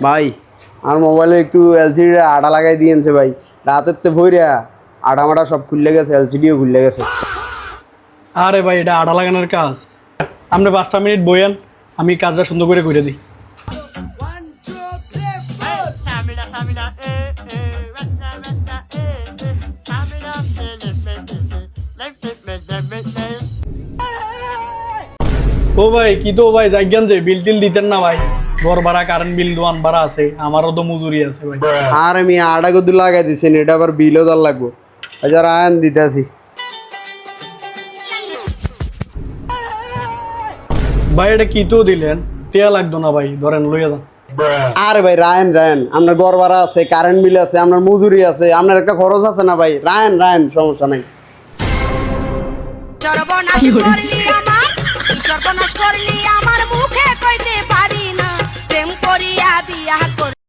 ভাই আমার মোবাইলে একটু এলসিডি আটা লাগাই দিয়েছে ভাই, রাতের তে ভইরা আটা মাটা সব খুললে গেছে, এলসিডিও খুললে গেছে। আরে ভাই এটা আটা লাগানোর কাজ, আপনি 5টা মিনিট বইয়েন, আমি কাজটা সুন্দর করে করে দিই। ও ভাই কি তো ভাই জায়গান যে বিল টিল দিতেন না ভাই, ঘর ভাড়া কারেন্ট বিল দোয়ান ভাড়া আছে, আমারও তো মজুরি আছে ভাই। আর আমি আটা কদু লাগাই দিচ্ছেন, এটা আবার বিলও দর লাগবো। আচ্ছা আয়ন দিতে আসি। ভাই এটা কি তো দিলেন, টেয়া লাগতো না ভাই, ধরেন লইয়া যান। আরে ভাই রায়ন রায়ন, আপনার ঘর ভাড়া আছে, কারেন্ট বিল আছে, আপনার মজুরি আছে, আপনার একটা খরচ আছে না ভাই, রায়ন রায়ন সমস্যা নাই। সর্বনাশ করলি আমার, সর্বনাশ করলি আমার, মুখে কইতে পারি না, প্রেম করিয়া বিয়া